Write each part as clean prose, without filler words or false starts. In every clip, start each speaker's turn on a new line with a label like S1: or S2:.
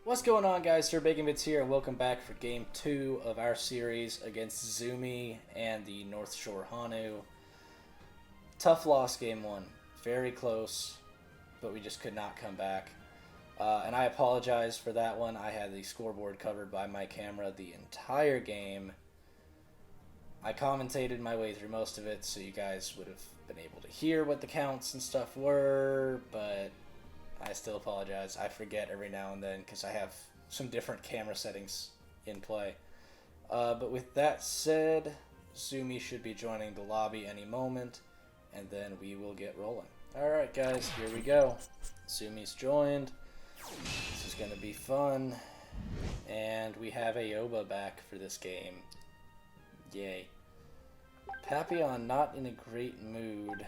S1: What's going on, guys? Sir Bacon Bits here, and welcome back for Game 2 of our series against Zumi and the North Shore Honu. Tough loss Game 1. Very close, but we just could not come back. And I apologize for that one. I had the scoreboard covered by my camera the entire game. I commentated my way through most of it, so you guys would have been able to hear what the counts and stuff were, but I still apologize. I forget every now and then because I have some different camera settings in play. But with that said, Zumi should be joining the lobby any moment, and then we will get rolling. Alright guys, here we go. Zumi's joined. This is going to be fun. And we have Aoba back for this game. Yay. Papillon not in a great mood.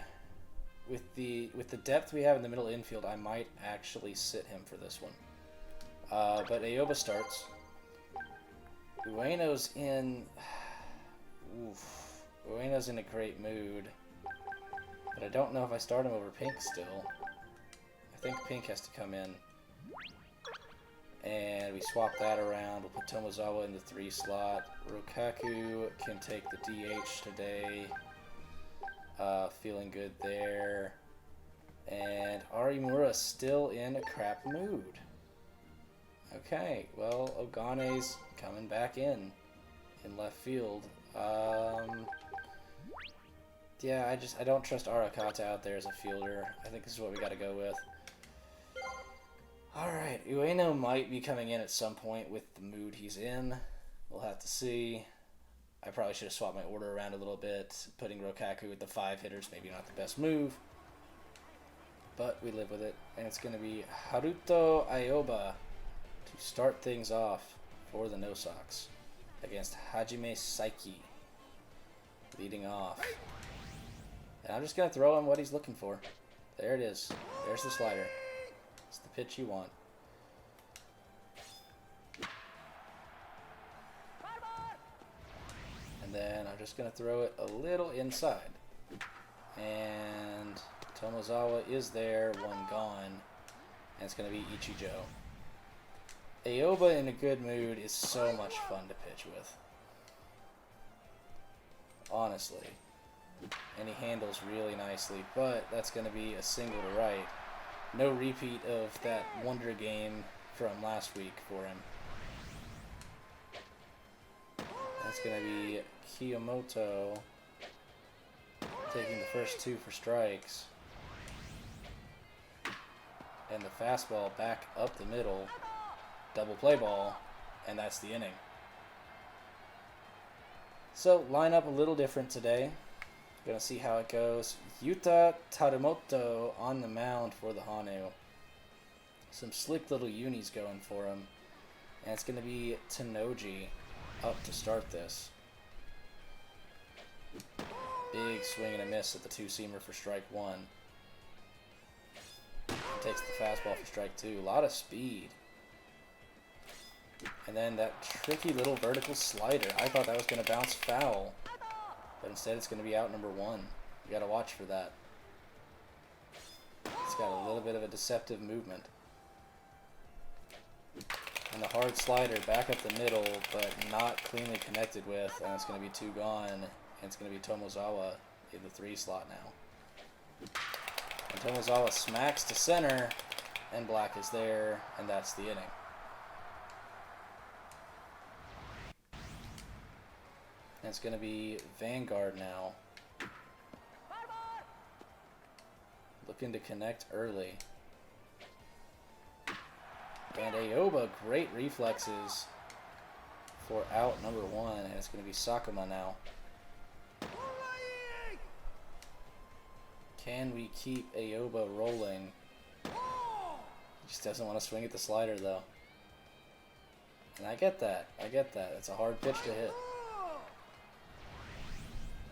S1: With the depth we have in the middle infield, I might actually sit him for this one. But Aoba starts. Ueno's in... Oof. Ueno's in a great mood. But I don't know if I start him over Pink still. I think Pink has to come in. And we swap that around. We'll put Tomozawa in the 3 slot. Rokaku can take the DH today. Feeling good there. And Arimura still in a crap mood. Okay, well, Ogane's coming back in left field. Yeah, I don't trust Arakata out there as a fielder. I think this is what we gotta go with. Alright, Ueno might be coming in at some point with the mood he's in. We'll have to see. I probably should have swapped my order around a little bit. Putting Rokaku with the 5 hitters, maybe not the best move. But we live with it. And it's going to be Haruto Aoba to start things off for the No Sox against Hajime Saiki leading off. And I'm just going to throw him what he's looking for. There it is. There's the slider. It's the pitch you want. And then I'm just going to throw it a little inside. And Tomozawa is there, one gone. And it's going to be Ichijo. Aoba in a good mood is so much fun to pitch with. Honestly. And he handles really nicely, but that's going to be a single to right. No repeat of that wonder game from last week for him. That's going to be Kiyomoto taking the first 2 for strikes. And the fastball back up the middle. Double play ball. And that's the inning. So, lineup a little different today. Gonna see how it goes. Yuta Tarumoto on the mound for the Honu. Some slick little unis going for him. And it's gonna be Tenoji up to start this. Big swing and a miss at the 2-seamer for strike 1. Takes the fastball for strike 2. A lot of speed. And then that tricky little vertical slider. I thought that was going to bounce foul. But instead it's going to be out number 1. You got to watch for that. It's got a little bit of a deceptive movement. And the hard slider back up the middle, but not cleanly connected with. And it's going to be 2 gone. And it's going to be Tomozawa in the 3 slot now. And Tomozawa smacks to center. And Black is there. And that's the inning. And it's going to be Vanguard now. Looking to connect early. And Aoba, great reflexes for out number 1. And it's going to be Sakuma now. Can we keep Aoba rolling? He just doesn't want to swing at the slider, though. And I get that. I get that. It's a hard pitch to hit.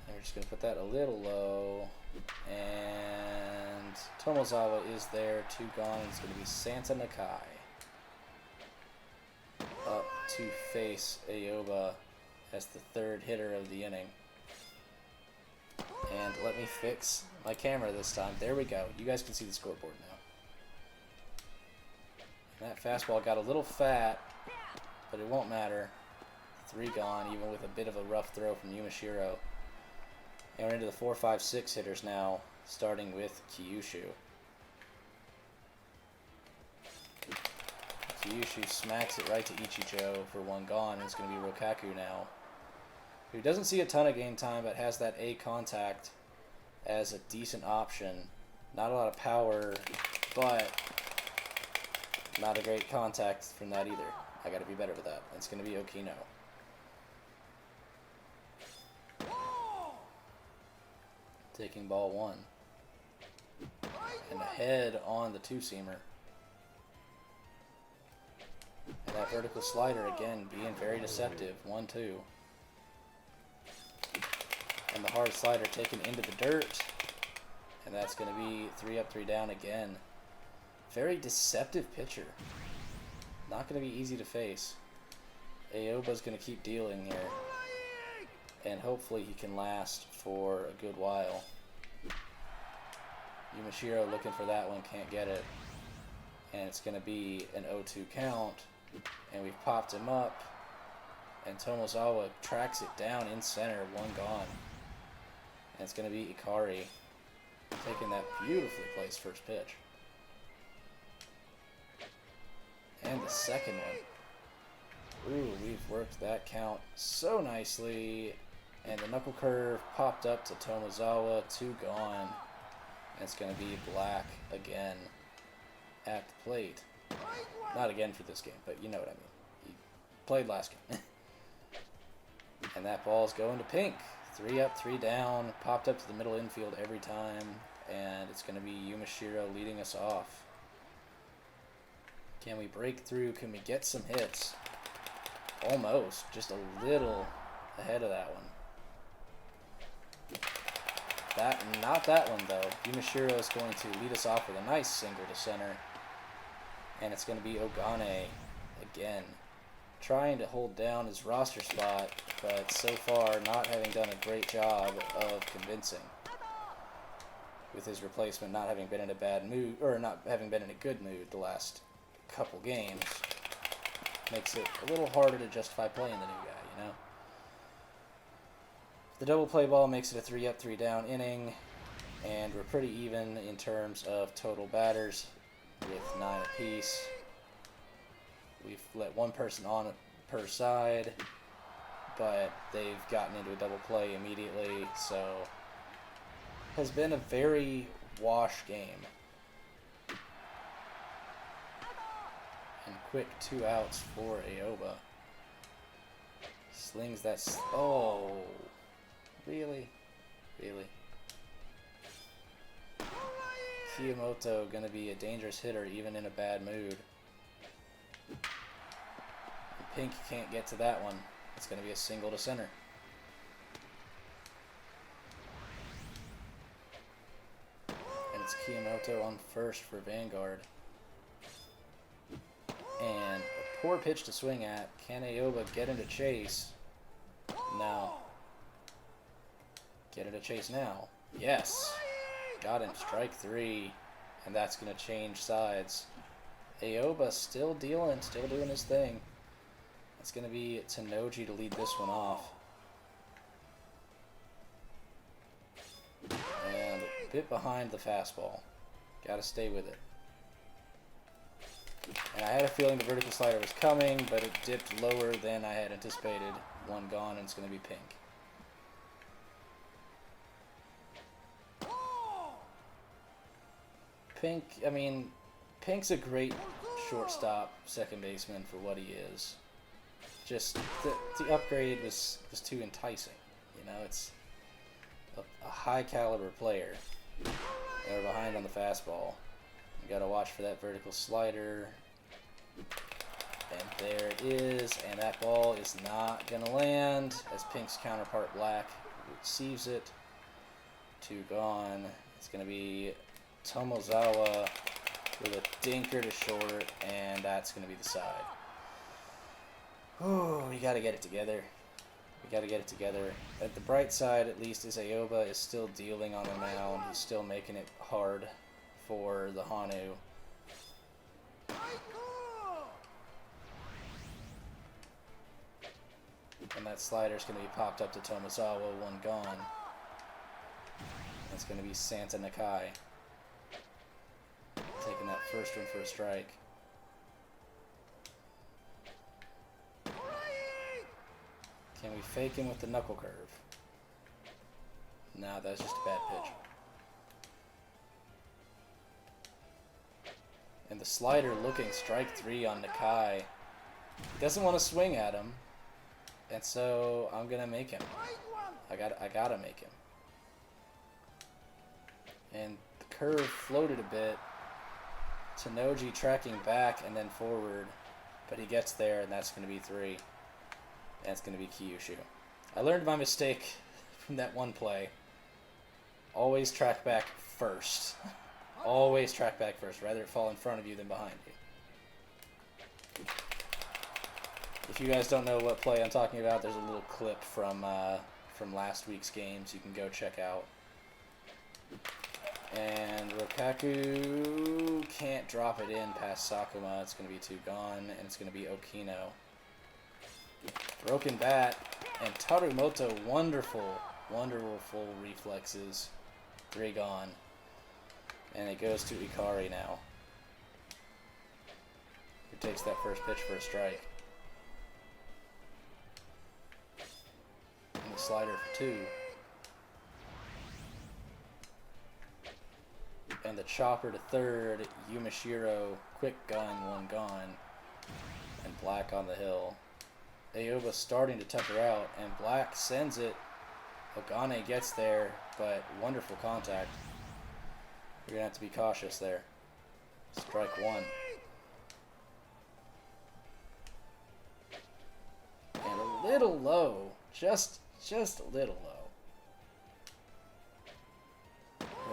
S1: And we're just going to put that a little low. And Tomozawa is there. 2 gone. It's going to be Santa Nakai up to face Aoba as the 3rd hitter of the inning. And let me fix my camera this time. There we go. You guys can see the scoreboard now. That fastball got a little fat, but it won't matter. 3 gone, even with a bit of a rough throw from Yumashiro. And we're into the 4, 5, 6 hitters now, starting with Kyushu. Kyushu smacks it right to Ichijo for 1 gone, and it's going to be Rokaku now, who doesn't see a ton of game time, but has that A contact as a decent option. Not a lot of power, but not a great contact from that either. I got to be better with that. It's going to be Okino. Taking ball 1. And ahead on the 2-seamer. And that vertical slider, again, being very deceptive. 1-2. And the hard slider taken into the dirt. And that's going to be 3 up, 3 down again. Very deceptive pitcher. Not going to be easy to face. Aoba's going to keep dealing here. And hopefully he can last for a good while. Yumashiro looking for that one, can't get it. And it's going to be an 0-2 count. And we've popped him up. And Tomozawa tracks it down in center, 1 gone. And it's going to be Ikari taking that beautifully placed first pitch. And the second one. Ooh, we've worked that count so nicely. And the knuckle curve popped up to Tomozawa, 2 gone. And it's going to be Black again at the plate. Not again for this game, but you know what I mean. He played last game. And that ball's going to Pink. 3 up, 3 down. Popped up to the middle infield every time. And it's going to be Yumashiro leading us off. Can we break through? Can we get some hits? Almost. Just a little ahead of that one. Not that one, though. Yumashiro is going to lead us off with a nice single to center. And it's going to be Ogane again. Trying to hold down his roster spot, but so far not having done a great job of convincing. With his replacement not having been in a bad mood, or not having been in a good mood the last couple games. Makes it a little harder to justify playing the new guy, you know? The double play ball makes it a 3 up, 3 down inning, and we're pretty even in terms of total batters with 9 apiece. We've let 1 person on per side, but they've gotten into a double play immediately, so has been a very wash game. And quick 2 outs for Aoba. Slings that. Oh, really? Really? Kiyomoto going to be a dangerous hitter even in a bad mood. And Pink can't get to that one. It's going to be a single to center. And it's Kiyomoto on first for Vanguard. And a poor pitch to swing at. Can Aoba get into chase? No. Get into chase now. Yes. Got him. Strike 3. And that's going to change sides. Aoba still doing his thing. It's going to be Tenoji to lead this one off. And a bit behind the fastball. Got to stay with it. And I had a feeling the vertical slider was coming, but it dipped lower than I had anticipated. 1 gone, and it's going to be Pink. Pink, I mean, Pink's a great shortstop, second baseman for what he is. Just the upgrade was too enticing. You know, it's a high caliber player. They're behind on the fastball. You got to watch for that vertical slider. And there it is. And that ball is not going to land as Pink's counterpart Black receives it. 2 gone. It's going to be Tomozawa with a dinker to short, and that's going to be the side. Ooh, we got to get it together. We got to get it together. At the bright side, at least, is Aoba is still dealing on the mound. He's still making it hard for the Honu. And that slider is going to be popped up to Tomozawa, one gone. It's going to be Santa Nakai taking that first one for a strike. Can we fake him with the knuckle curve? No, that's just a bad pitch. And the slider looking strike 3 on Nakai. He doesn't want to swing at him. And so I'm gonna make him. I gotta make him. And the curve floated a bit. Tanoji tracking back and then forward, but he gets there, and that's gonna be 3. And it's gonna be Kyushu. I learned my mistake from that one play. Always track back first. Always track back first. Rather it fall in front of you than behind you. If you guys don't know what play I'm talking about, there's a little clip from last week's games you can go check out. And Rokaku can't drop it in past Sakuma. It's going to be 2 gone, and it's going to be Okino. Broken bat, and Tarumoto, wonderful reflexes. 3 gone. And it goes to Ikari now, who takes that first pitch for a strike. And the slider for 2. And the chopper to third, Yumashiro, quick gun, 1 gone. And Black on the hill. Aoba starting to tucker out, and Black sends it. Ogane gets there, but wonderful contact. You're going to have to be cautious there. Strike 1. And a little low. Just a little low.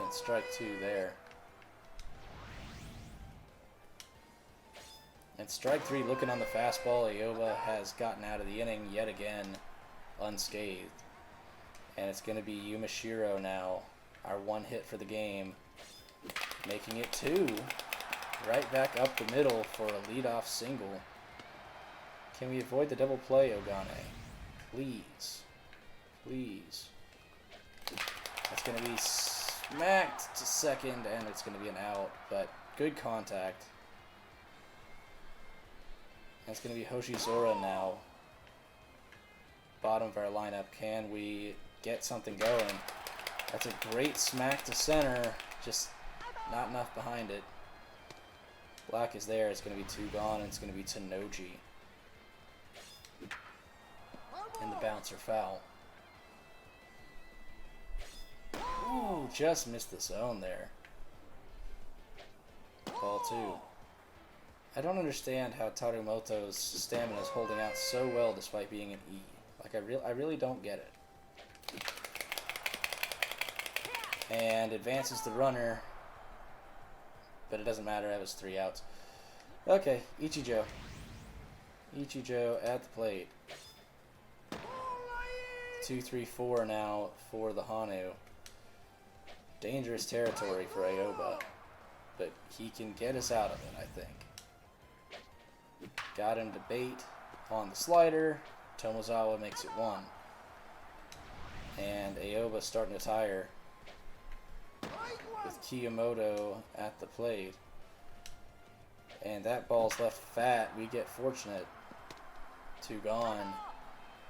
S1: And strike 2 there. And strike 3 looking on the fastball. Aoba has gotten out of the inning yet again unscathed. And it's going to be Yumashiro now, our 1 hit for the game. Making it 2. Right back up the middle for a leadoff single. Can we avoid the double play, Ogane? Please. Please. That's going to be smacked to second, and it's going to be an out. But good contact. That's going to be Hoshizora now. Bottom of our lineup. Can we get something going? That's a great smack to center. Just not enough behind it. Black is there. It's going to be 2 gone, and it's going to be Tanoji. And the bouncer foul. Ooh, just missed the zone there. Ball 2. I don't understand how Tarumoto's stamina is holding out so well despite being an E. Like, I really don't get it. And advances the runner. But it doesn't matter, that was 3 outs. Okay, Ichijo. Ichijo at the plate. 2-3-4 now for the Honu. Dangerous territory for Aoba. But he can get us out of it, I think. Got him to bait on the slider. Tomozawa makes it 1. And Aoba starting to tire. With Kiyomoto at the plate. And that ball's left fat. We get fortunate. 2 gone.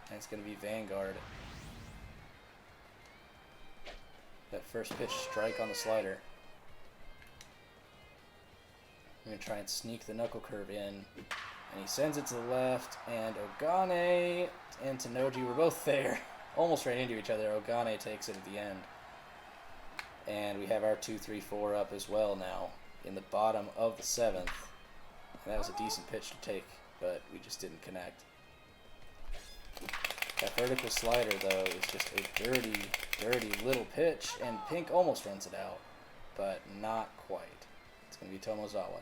S1: And it's going to be Vanguard. That first pitch strike on the slider. I'm going to try and sneak the knuckle curve in. And he sends it to the left. And Ogane and Tanoji were both there. Almost ran into each other. Ogane takes it at the end. And we have our 2-3-4 up as well now in the bottom of the 7th. And that was a decent pitch to take, but we just didn't connect. That vertical slider, though, is just a dirty little pitch, and Pink almost runs it out, but not quite. It's going to be Tomozawa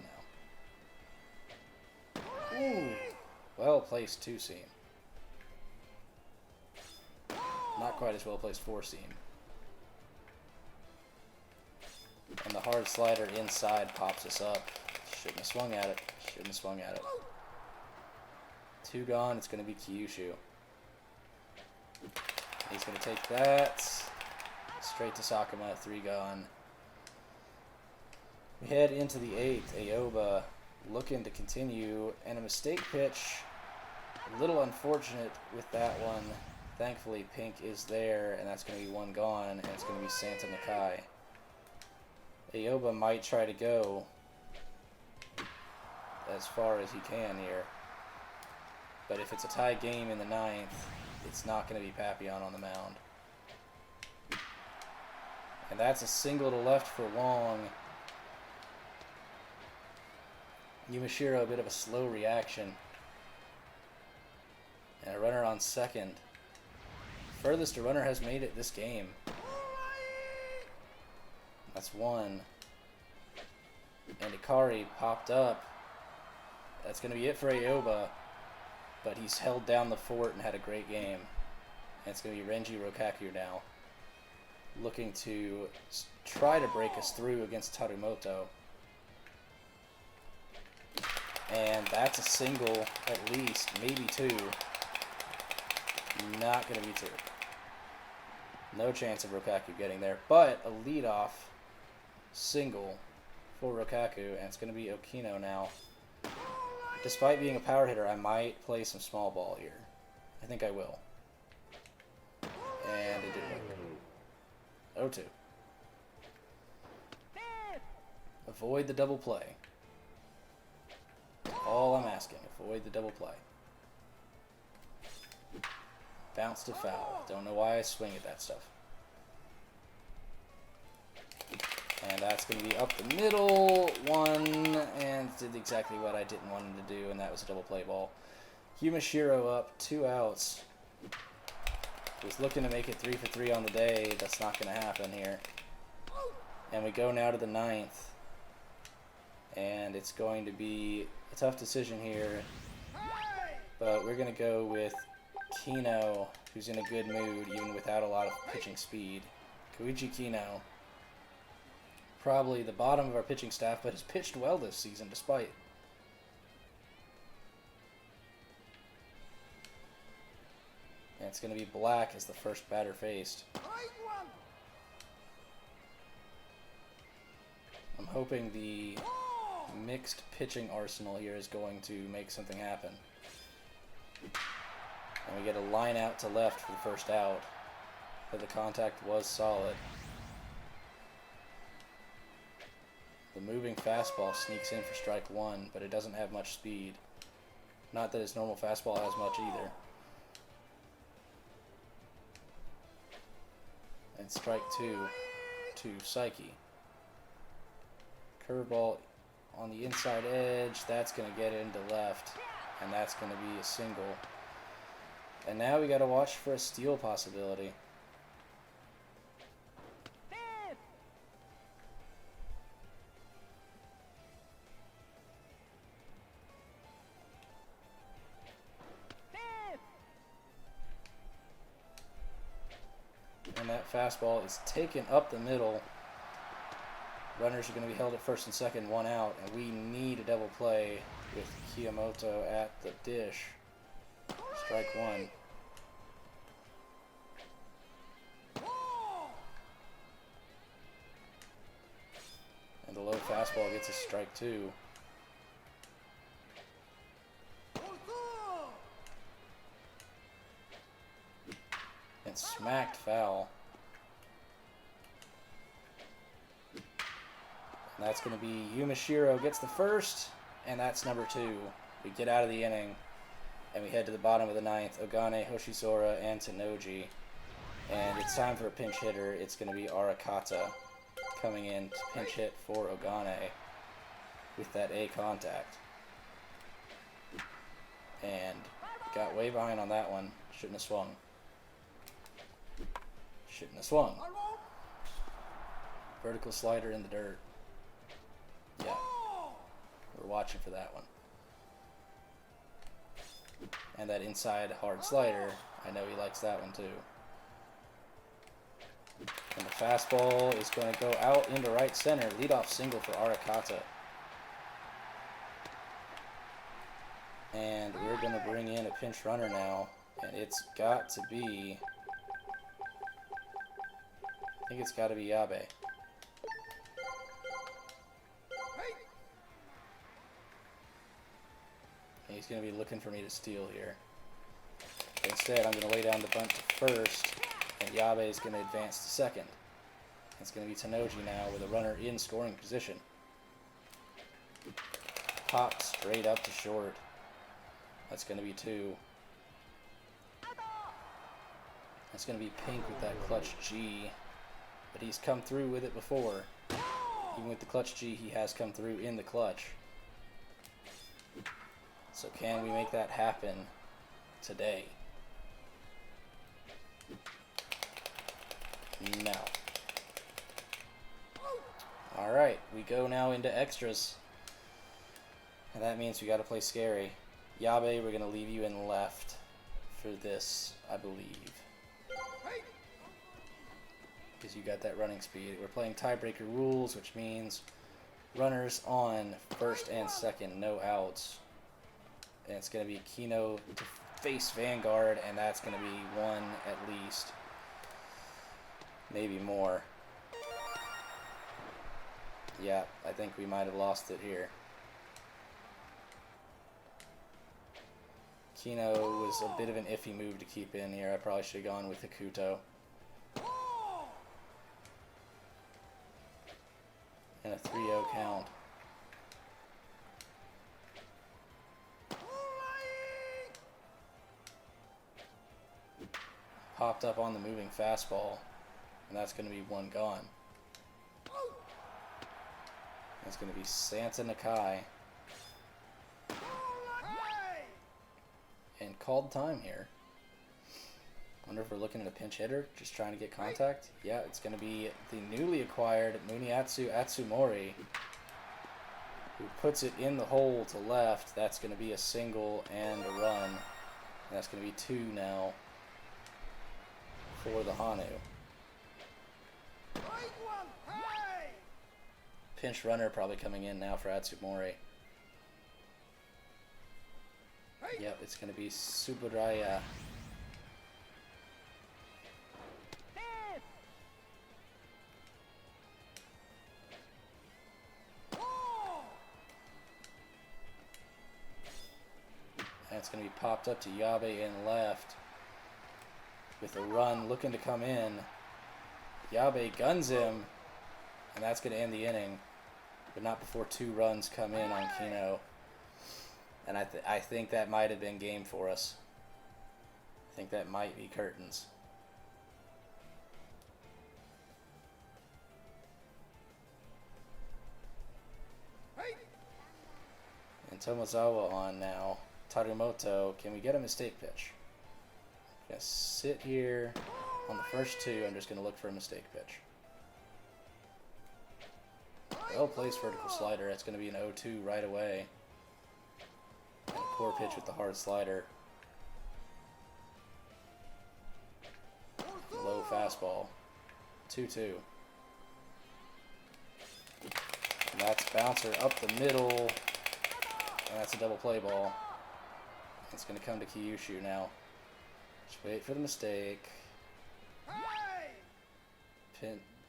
S1: now. Ooh, well-placed 2-seam. Not quite as well-placed 4-seam. And the hard slider inside pops us up. Shouldn't have swung at it. 2 gone. It's going to be Kyushu. He's going to take that. Straight to Sakuma, 3 gone. We head into the 8th. Aoba looking to continue, and a mistake pitch. A little unfortunate with that one. Thankfully, Pink is there, and that's going to be 1 gone, and it's going to be Santa Nakai. Aoba might try to go as far as he can here. But if it's a tie game in the 9th, it's not going to be Papillon on the mound. And that's a single to left for Wong. Yumashiro, a bit of a slow reaction. And a runner on second. Furthest a runner has made it this game. That's 1. And Ikari popped up. That's going to be it for Aoba. But he's held down the fort and had a great game. And it's going to be Renji Rokaku now, looking to try to break us through against Tarumoto. And that's a single at least, maybe 2. Not going to be 2. No chance of Rokaku getting there, but a leadoff single for Rokaku, and it's going to be Okino now. Despite being a power hitter, I might play some small ball here. I think I will. And it didn't work. 0-2. Avoid the double play. All I'm asking. Avoid the double play. Bounce to foul. Don't know why I swing at that stuff. And that's going to be up the middle. 1, and did exactly what I didn't want him to do, and that was a double play ball. Yumashiro up, 2 outs. Was looking to make it 3 for 3 on the day. That's not going to happen here. And we go now to the 9th. And it's going to be a tough decision here. But we're going to go with Kino, who's in a good mood, even without a lot of pitching speed. Koichi Kino. Probably the bottom of our pitching staff, but has pitched well this season despite. And it's going to be Black as the first batter faced. I'm hoping the mixed pitching arsenal here is going to make something happen. And we get a line out to left for the first out, but the contact was solid. The moving fastball sneaks in for strike 1, but it doesn't have much speed. Not that his normal fastball has much either. And strike 2 to Psyche. Curveball on the inside edge. That's going to get into left, and that's going to be a single. And now we got to watch for a steal possibility. And that fastball is taken up the middle. Runners are going to be held at first and second, 1 out, and we need a double play with Kiyomoto at the dish. Strike 1. And the low fastball gets a strike 2. And smacked foul. And that's going to be Yumashiro gets the first, and that's number 2. We get out of the inning, and we head to the bottom of the 9th. Ogane, Hoshizora, and Tenoji. And it's time for a pinch hitter. It's going to be Arakata coming in to pinch hit for Ogane with that A contact. And got way behind on that one. Shouldn't have swung. Shouldn't have swung. Vertical slider in the dirt. Yeah. We're watching for that one. And that inside hard slider, I know he likes that one too. And the fastball is going to go out into right center. Leadoff single for Arakata. And we're going to bring in a pinch runner now. And it's got to be... I think it's got to be Yabe. And he's going to be looking for me to steal here. But instead, I'm going to lay down the bunt to first, and Yabe is going to advance to second. It's going to be Tanoji now with a runner in scoring position. Pop straight up to short. That's going to be 2. That's going to be Pink with that clutch G. But he's come through with it before. Even with the clutch G, he has come through in the clutch. So can we make that happen today? No. Alright, we go now into extras. And that means we got to play scary. Yabe, we're going to leave you in left for this, I believe. Because you got that running speed. We're playing tiebreaker rules, which means runners on first and second, no outs. And it's going to be Kino to face Vanguard, and that's going to be 1 at least. Maybe more. Yeah, I think we might have lost it here. Kino was a bit of an iffy move to keep in here. I probably should have gone with Hakuto. And a 3-0 count. Popped up on the moving fastball. And that's going to be 1 gone. It's going to be Santa Nakai. And called time here. Wonder if we're looking at a pinch hitter, just trying to get contact. Yeah, it's going to be the newly acquired Muniatsu Atsumori, who puts it in the hole to left. That's going to be a single and a run. And that's going to be 2 now for the Honu. Pinch runner probably coming in now for Atsumori. Yep, it's going to be Suburaya. And it's going to be popped up to Yabe in left with a run looking to come in. Yabe guns him, and that's going to end the inning, but not before 2 runs come in on Kino. And I think that might have been game for us. I think that might be curtains. And Tomozawa on now. Tarumoto, can we get a mistake pitch? I'm going to sit here on the first 2. I'm just going to look for a mistake pitch. Well placed vertical slider. That's going to be an 0-2 right away. And a poor pitch with the hard slider. Low fastball. 2-2. And that's bouncer up the middle. And that's a double play ball. It's going to come to Kyushu now. Just wait for the mistake.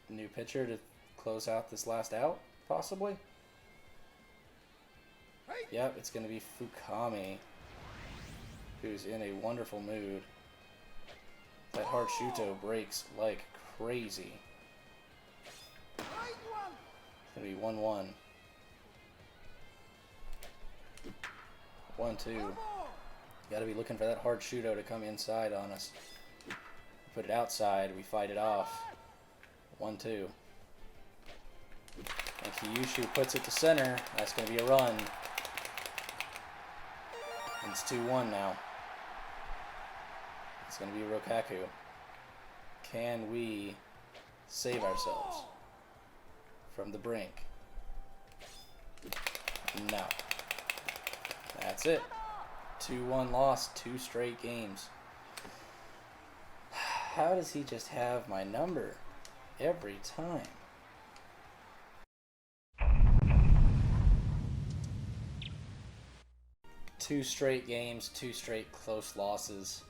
S1: New pitcher to close out this last out, possibly? Yep, it's going to be Fukami, who's in a wonderful mood. That hard shuto breaks like crazy. It's going to be 1-1. 1-2. Got to be looking for that hard shuto to come inside on us. Put it outside, we fight it off. 1-2. And Kyushu puts it to center. That's going to be a run. And it's 2-1 now. It's going to be Rokaku. Can we save ourselves from the brink? No. That's it. 2-1 loss, 2 straight games. How does he just have my number every time? Two straight games, 2 straight close losses.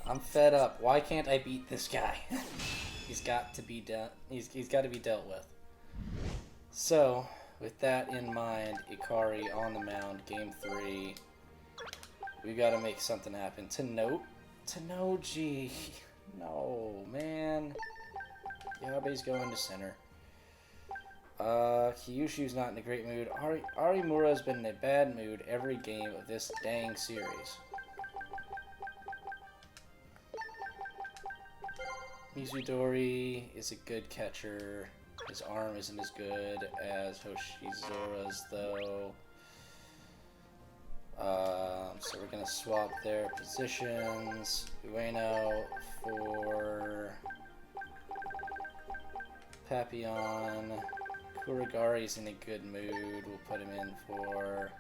S1: I'm fed up. Why can't I beat this guy? He's got to be done. He's got to be dealt with. So, with that in mind, Ikari on the mound, game 3. We got to make something happen. Tanoji. No, man. Yabe's going to center. Kyushu's not in a great mood. Arimura's been in a bad mood every game of this dang series. Mizudori is a good catcher. His arm isn't as good as Hoshizura's, though. So we're going to swap their positions. Ueno for Papillon. Kurigari's in a good mood. We'll put him in for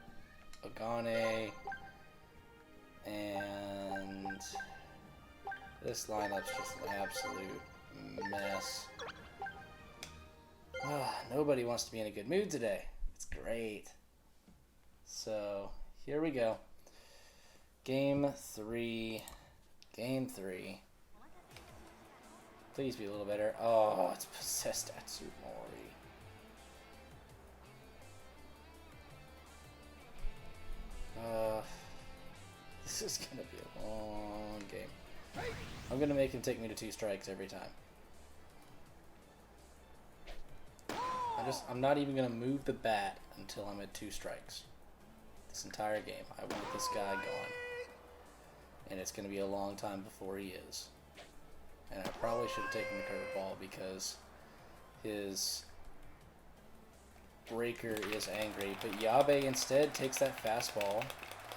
S1: Agane. And this lineup's just an absolute mess. Nobody wants to be in a good mood today. It's great. So, here we go. Game 3. Game 3. Please be a little better. Oh, it's possessed Atsumori. This is gonna be a long game. I'm gonna make him take me to 2 strikes every time. I'm not even gonna move the bat until I'm at 2 strikes. This entire game. I want this guy going. And it's gonna be a long time before he is. And I probably should have taken the curveball because his breaker is angry. But Yabe instead takes that fastball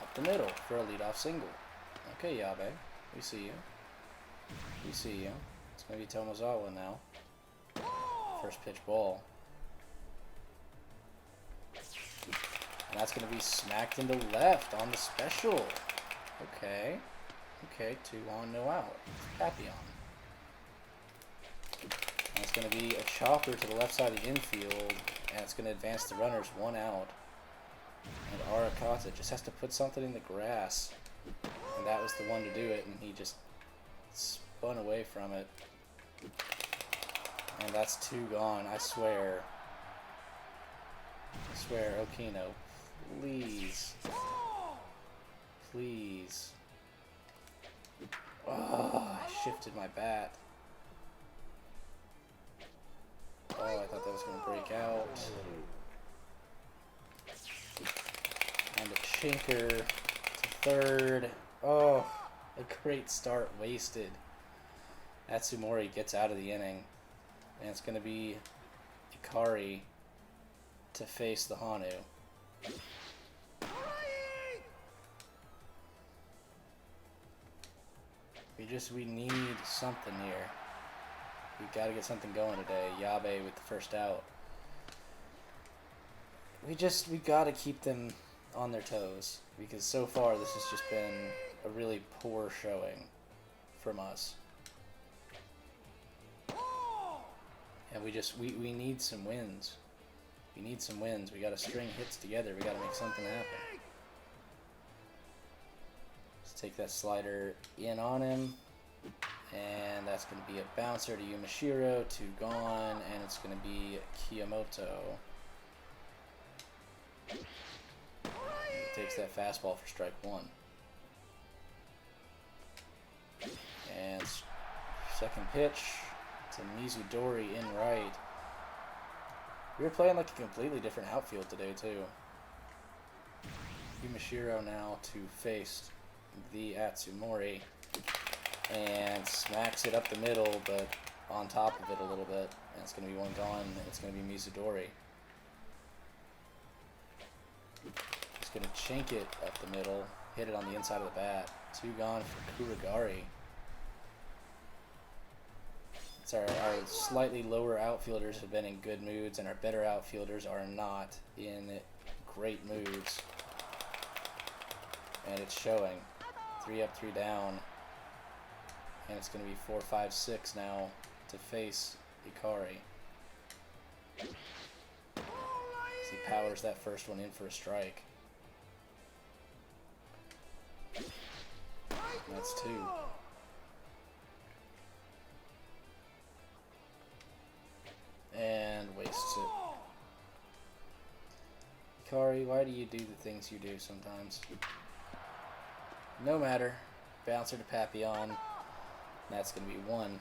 S1: up the middle for a leadoff single. Okay, Yabe. We see you. We see you. It's going to be Tomozawa now. First pitch ball. And that's going to be smacked into left on the special. Okay. Okay, 2 on, no out. Papillon. And it's going to be a chopper to the left side of the infield, and it's going to advance the runners 1 out. And Arakata just has to put something in the grass. And that was the one to do it, and he just spun away from it. And that's 2 gone, I swear. I swear, Okino, please. Please. Oh, I shifted my bat. Oh, I thought that was going to break out. And a chinker to third. Oh, a great start wasted. Atsumori gets out of the inning. And it's going to be Ikari to face the Honu. We need something here. We got to get something going today. Yabe with the first out. We got to keep them on their toes, because so far this has just been a really poor showing from us. And we need some wins. We need some wins. We got to string hits together. We got to make something happen. Let's take that slider in on him. And that's going to be a bouncer to Yumashiro, 2 gone, and it's going to be Kiyomoto. He takes that fastball for strike 1. And second pitch to Mizudori in right. We were playing like a completely different outfield today, too. Yumashiro now to face the Atsumori. And smacks it up the middle, but on top of it a little bit. And it's going to be 1 gone, and it's going to be Mizudori. He's going to chink it up the middle, hit it on the inside of the bat. 2 gone for Kurigari. It's our slightly lower outfielders have been in good moods, and our better outfielders are not in great moods. And it's showing. 3 up, 3 down. And it's going to be 4, 5, 6 now to face Ikari. As he powers that first one in for a strike. That's That's 2. And wastes it. Ikari, why do you do the things you do sometimes? No matter. Bouncer to Papillon. That's going to be 1.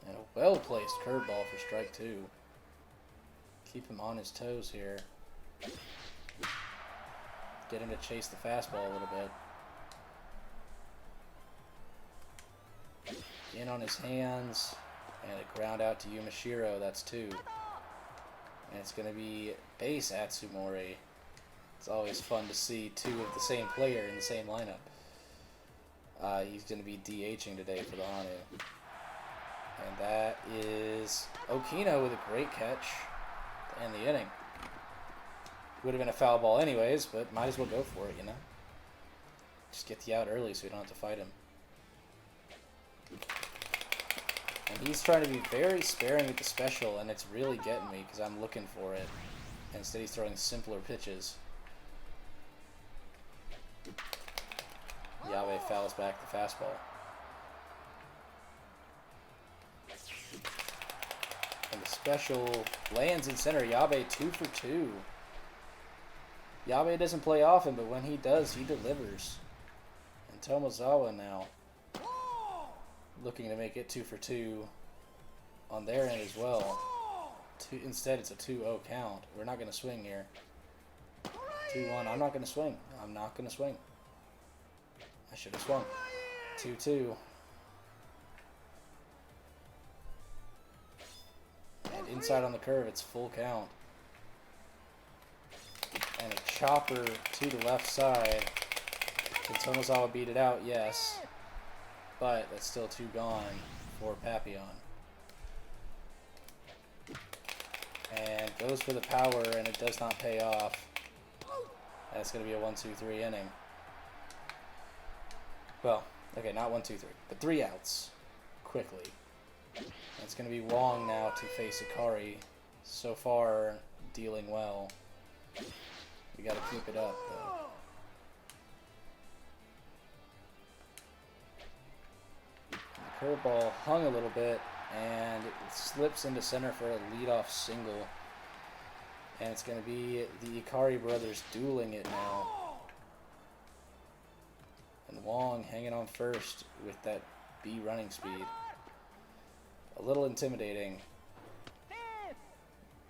S1: And a well-placed curveball for strike 2. Keep him on his toes here. Get him to chase the fastball a little bit. In on his hands. And a ground out to Yumashiro. That's 2. And it's going to be base Atsumori. It's always fun to see 2 of the same player in the same lineup. He's going to be DHing today for the Honu. And that is Okino with a great catch to end the inning. Would have been a foul ball anyways, but might as well go for it, you know? Just get the out early so we don't have to fight him. And he's trying to be very sparing with the special, and it's really getting me because I'm looking for it. Instead he's throwing simpler pitches. Yabe fouls back the fastball. And the special lands in center. Yabe 2 for 2. Yabe doesn't play often, but when he does, he delivers. And Tomozawa now looking to make it 2 for 2 on their end as well. Instead, it's a 2-0 count. We're not going to swing here. 2-1. I'm not going to swing. I'm not going to swing. I should have swung. 2-2. And inside on the curve, it's full count. And a chopper to the left side. Can Tomozawa beat it out? Yes. But that's still 2 gone for Papillon. And goes for the power, and it does not pay off. That's going to be a 1-2-3 inning. Well, okay, not 1-2-3, but 3 outs quickly. It's going to be Wong now to face Ikari. So far, dealing well. We got to keep it up, though. The curveball hung a little bit, and it slips into center for a leadoff single. And it's going to be the Ikari brothers dueling it now. And Wong hanging on first with that B running speed. A little intimidating.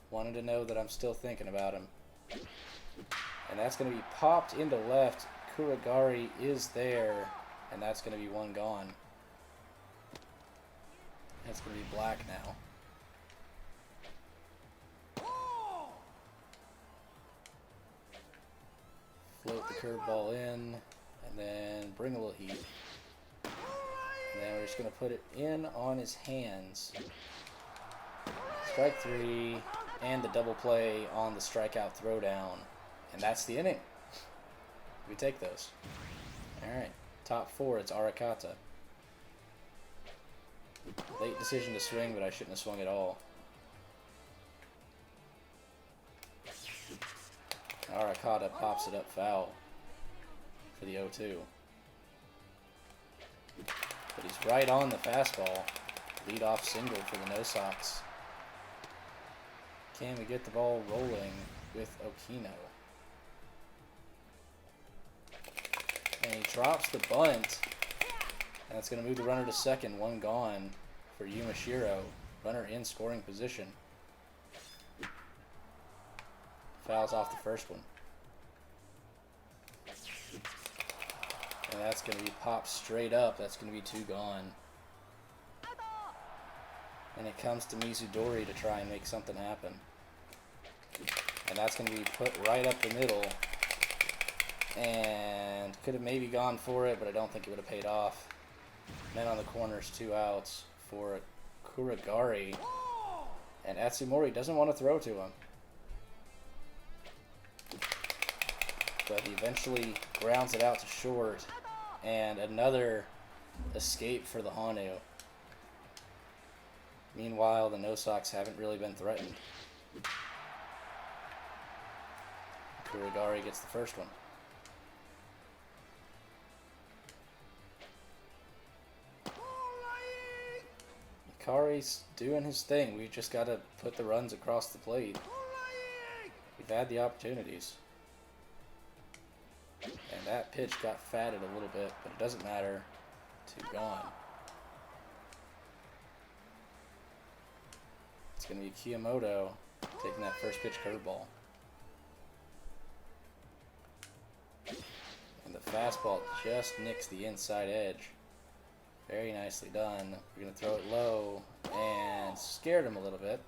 S1: Wanted to know that I'm still thinking about him. And that's going to be popped into left. Kuragari is there. And that's going to be 1 gone. That's going to be black now. Float the curveball in. And then bring a little heat. And then we're just going to put it in on his hands. Strike 3. And the double play on the strikeout throwdown. And that's the inning. We take those. Alright. Top 4, it's Arakata. Late decision to swing, but I shouldn't have swung at all. Arakata pops it up foul for the 0-2. But he's right on the fastball. Lead-off single for the No Sox. Can we get the ball rolling with Okino? And he drops the bunt. And that's going to move the runner to second. 1 gone for Yumashiro. Runner in scoring position. Fouls off the first one. And that's going to be popped straight up. That's going to be 2 gone. And it comes to Mizudori to try and make something happen. And that's going to be put right up the middle. And could have maybe gone for it, but I don't think it would have paid off. Men on the corners, 2 outs for Kuragari. And Atsumori doesn't want to throw to him. But he eventually grounds it out to short. And another escape for the Honu. Meanwhile, the No Sox haven't really been threatened. Kurigari gets the first one. Ikari's doing his thing. We just got to put the runs across the plate. We've had the opportunities. And that pitch got fatted a little bit, but it doesn't matter. 2 gone. It's going to be Kiyomoto taking that first pitch curveball. And the fastball just nicks the inside edge. Very nicely done. We're going to throw it low and scared him a little bit.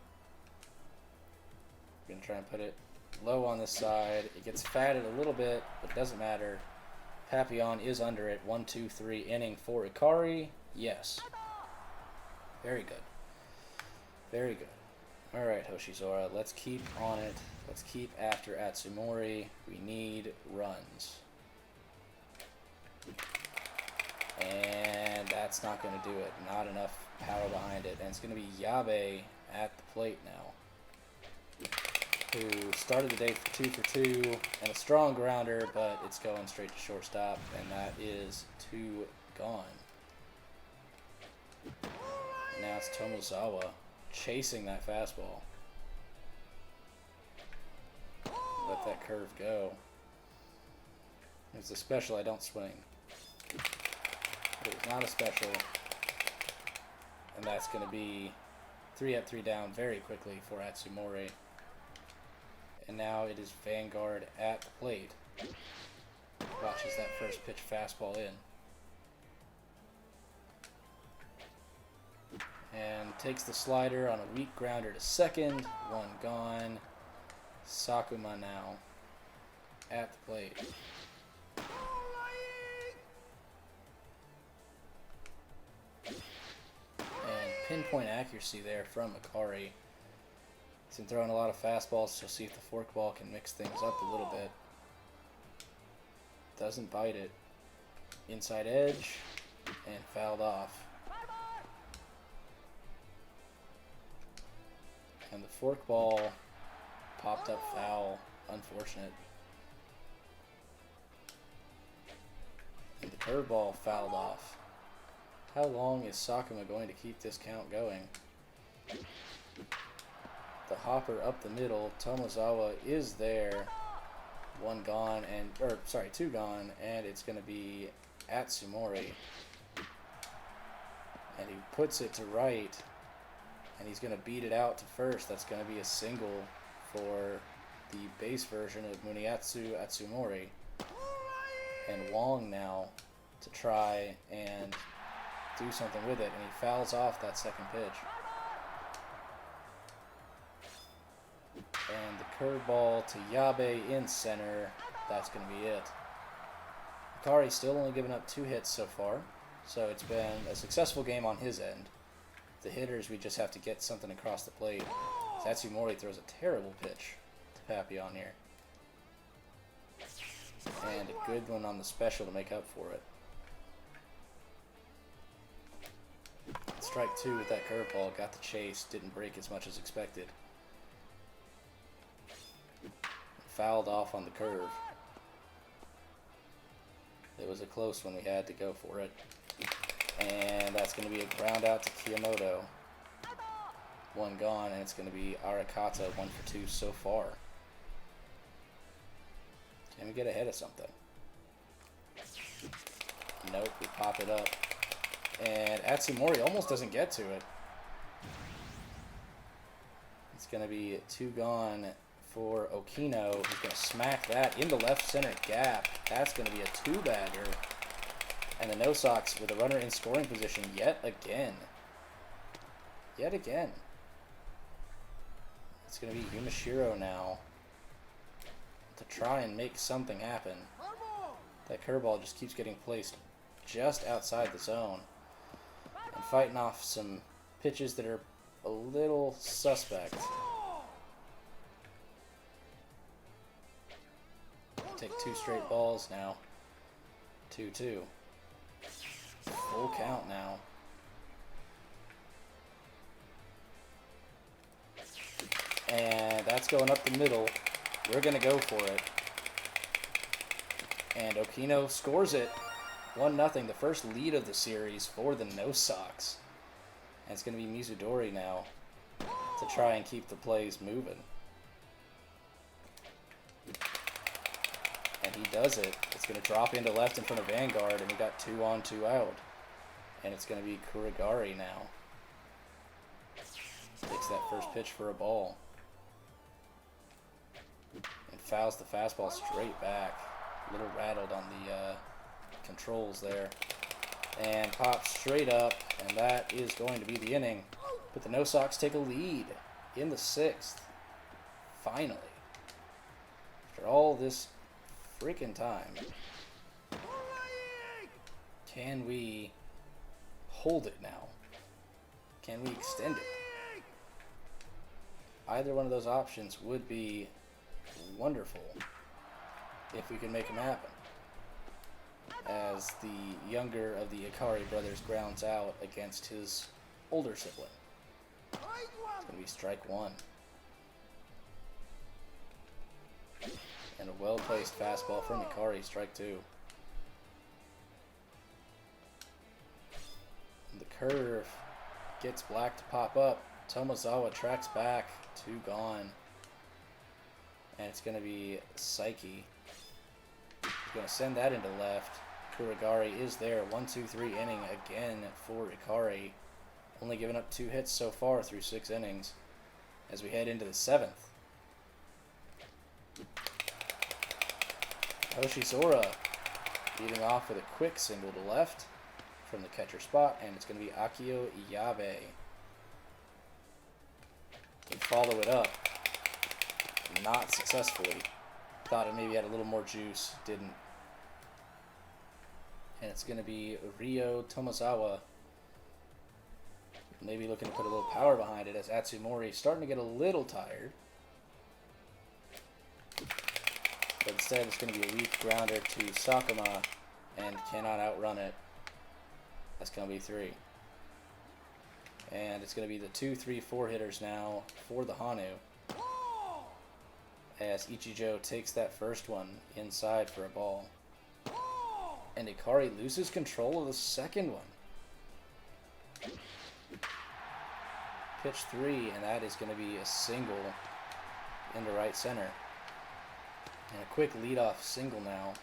S1: We're going to try and put it low on this side. It gets fatted a little bit, but it doesn't matter. Papillon is under it. 1, 2, 3 inning for Ikari. Yes. Very good. Very good. All right, Hoshizora, let's keep on it. Let's keep after Atsumori. We need runs. And that's not going to do it. Not enough power behind it. And it's going to be Yabe at the plate now, who started the day for 2 for 2 and a strong grounder, but it's going straight to shortstop, and that is 2 gone. Now it's Tomozawa chasing that fastball. Let that curve go. It's a special, I don't swing. It was not a special. And that's going to be 3 up, 3 down very quickly for Atsumori. And now it is Vanguard at the plate. Watches that first pitch fastball in. And takes the slider on a weak grounder to second. 1 gone. Sakuma now at the plate. And pinpoint accuracy there from Ikari. He's been throwing a lot of fastballs, so see if the forkball can mix things up a little bit. Doesn't bite it. Inside edge and fouled off. And the forkball popped up foul. Unfortunate. And the curveball fouled off. How long is Sakuma going to keep this count going? The hopper up the middle. Tomozawa is there. 1 gone and, or sorry, 2 gone, and it's going to be Atsumori. And he puts it to right, and he's going to beat it out to first. That's going to be a single for the base version of Muniatsu Atsumori. And Wong now to try and do something with it, and he fouls off that second pitch. And the curveball to Yabe in center. That's going to be it. Ikari's still only given up 2 hits so far, so it's been a successful game on his end. The hitters, we just have to get something across the plate. Atsumori throws a terrible pitch to Papillon here. And a good one on the special to make up for it. Strike 2 with that curveball, got the chase, didn't break as much as expected. Fouled off on the curve. It was a close one, we had to go for it. And that's going to be a ground out to Kiyomoto. 1 gone, and it's going to be Arakata 1 for 2 so far. Can we get ahead of something? Nope, we pop it up. And Atsumori almost doesn't get to it. It's going to be 2 gone for Okino, who's going to smack that in the left center gap. That's going to be a 2-bagger. And the No Sox with a runner in scoring position yet again. Yet again. It's going to be Yumashiro now to try and make something happen. That curveball just keeps getting placed just outside the zone. And fighting off some pitches that are a little suspect. Take 2 straight balls now. 2-2. Full count now. That's going up the middle. We're going to go for it. And Okino scores it. 1-0, the first lead of the series for the No Sox. And it's going to be Mizudori now to try and keep the plays moving. And he does it. It's going to drop into left in front of Vanguard, and we got 2 on, 2 out. And it's going to be Kurigari now. Takes that first pitch for a ball. And fouls the fastball straight back. A little rattled on the controls there. And pops straight up, and that is going to be the inning. But the No Sox take a lead in the 6th. Finally. After all this freaking time. Can we hold it now? Can we extend it? Either one of those options would be wonderful if we can make them happen. As the younger of the Ikari brothers grounds out against his older sibling. It's going to be strike 1. And a well-placed fastball from Ikari, strike 2. And the curve gets Black to pop up. Tomozawa tracks back, 2 gone. And it's going to be Saiki. He's going to send that into left. Kurigari is there. 1-2-3 inning again for Ikari. Only giving up 2 hits so far through 6 innings as we head into the 7th. Hoshizora leading off with a quick single to left from the catcher spot, and it's going to be Akio Iyabe. They follow it up. Not successfully. Thought it maybe had a little more juice. Didn't. And it's going to be Ryo Tomozawa. Maybe looking to put a little power behind it as Atsumori starting to get a little tired. But instead it's going to be a weak grounder to Sakuma and cannot outrun it. That's going to be 3. And it's going to be the 2-3-4 hitters now for the Honu. As Ichijo takes that first one inside for a ball. And Ikari loses control of the second one. Pitch 3, and that is going to be a single into right center. And a quick leadoff single now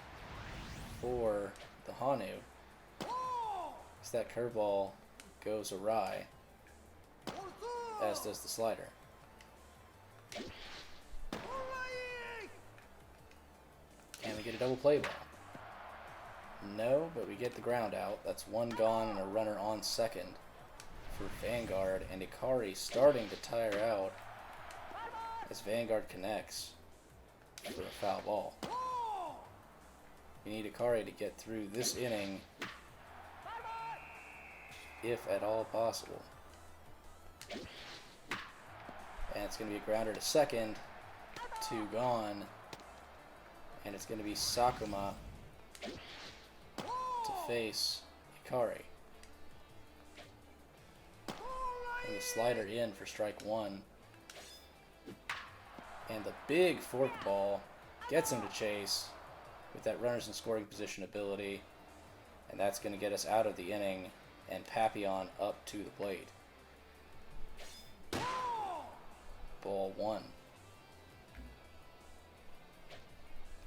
S1: for the Honu. As that curveball goes awry, as does the slider. Can we get a double play ball? No, but we get the ground out. That's 1 gone and a runner on second for Vanguard. And Ikari starting to tire out as Vanguard connects for a foul ball. We need Ikari to get through this inning, if at all possible. And it's going to be a grounder to second. 2 gone. And it's going to be Sakuma to face Ikari. And the slider in for strike 1. And the big fork ball gets him to chase with that runners in scoring position ability. And that's going to get us out of the inning and Papillon up to the plate. Ball 1.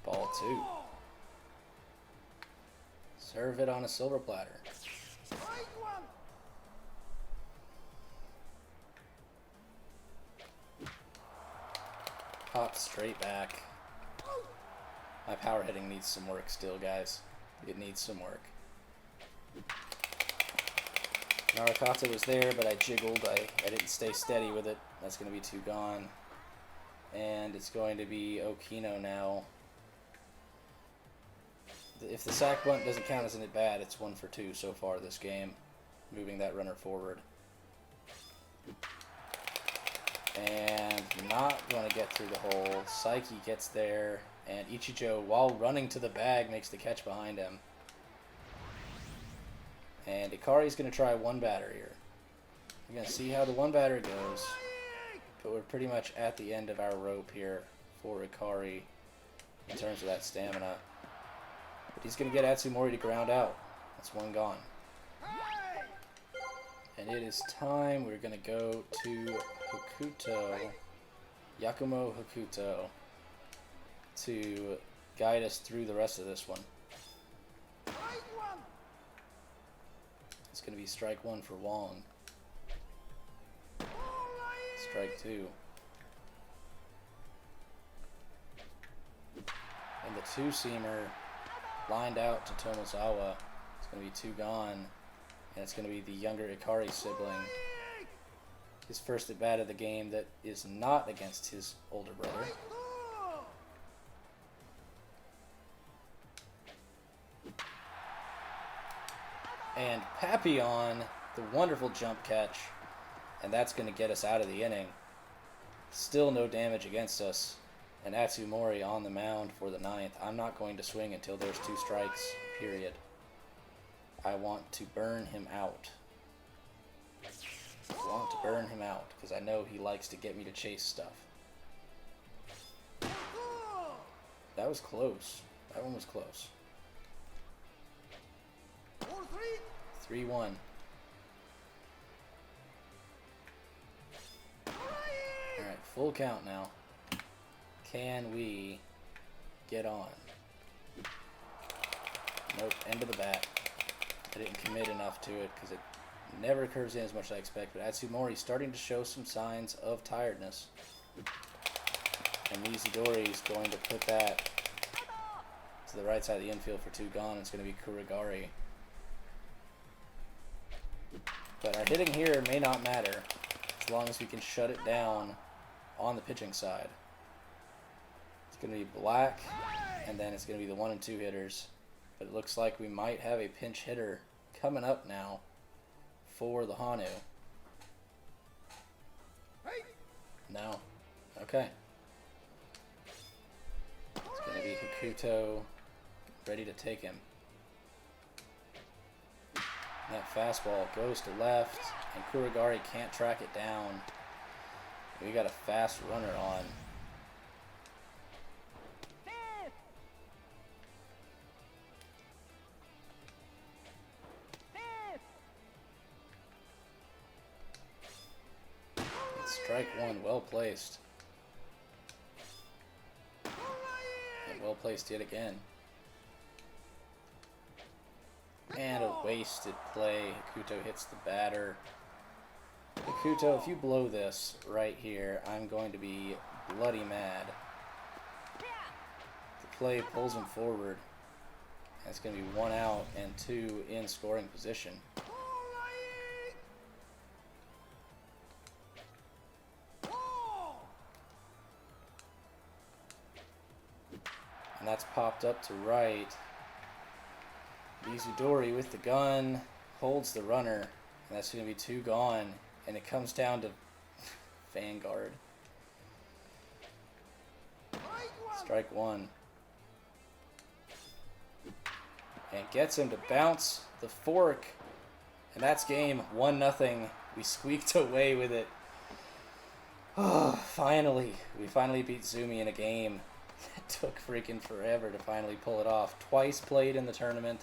S1: Ball 2. Serve it on a silver platter. Pop straight back. My power hitting needs some work still, guys. It needs some work. Narakata was there, but I jiggled. I didn't stay steady with it. That's going to be 2 gone. And it's going to be Okino now. If the sack bunt doesn't count as an at-bat, it's 1 for 2 so far this game. Moving that runner forward. And not going to get through the hole. Saiki gets there. And Ichijo, while running to the bag, makes the catch behind him. And Ikari's going to try 1 batter here. We're going to see how the 1 batter goes. But we're pretty much at the end of our rope here for Ikari in terms of that stamina. But he's going to get Atsumori to ground out. That's one gone. And it is time. We're going to go to Hokuto, Yakumo Hokuto, to guide us through the rest of this one. It's going to be strike one for Wong. Strike two. And the two-seamer lined out to Tomozawa. It's going to be two gone. And it's going to be the younger Ikari sibling. His first at bat of the game that is not against his older brother. And Papillon, the wonderful jump catch. And that's going to get us out of the inning. Still no damage against us. And Atsumori on the mound for the ninth. I'm not going to swing until there's two strikes, period. I want to burn him out. I want to burn him out because I know he likes to get me to chase stuff. That was close. That one was close. 3-1. Alright, full count now. Can we get on? Nope, end of the bat. I didn't commit enough to it because it never curves in as much as I expect. But Atsumori's starting to show some signs of tiredness. And Mizudori's going to put that to the right side of the infield for two gone. It's going to be Kurigari. But our hitting here may not matter as long as we can shut it down on the pitching side. It's going to be Black, and then it's going to be the 1 and 2 hitters. But it looks like we might have a pinch hitter coming up now for the Honu. No. Okay. It's going to be Hokuto ready to take him. That fastball goes to left, and Kurigari can't track it down. We got a fast runner on. It's strike one, well placed. And well placed yet again. And a wasted play. Hokuto hits the batter. Hokuto, if you blow this right here, I'm going to be bloody mad. The play pulls him forward. That's going to be 1 out and 2 in scoring position. And that's popped up to right. Mizudori with the gun holds the runner, and that's going to be 2 gone, and it comes down to Vanguard. Strike one. And gets him to bounce the fork, and that's game 1-0. We squeaked away with it. Oh, finally. We finally beat Zumi in a game. It took freaking forever to finally pull it off. Twice played in the tournament.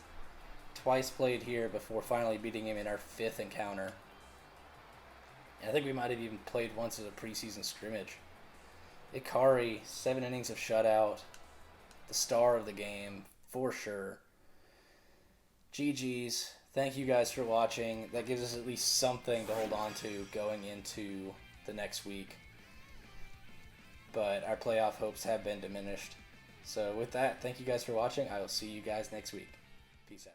S1: Twice played here before finally beating him in our 5th encounter. And I think we might have even played once as a preseason scrimmage. Ikari, 7 innings of shutout. The star of the game, for sure. GG's. Thank you guys for watching. That gives us at least something to hold on to going into the next week. But our playoff hopes have been diminished. So with that, thank you guys for watching. I will see you guys next week. Peace out.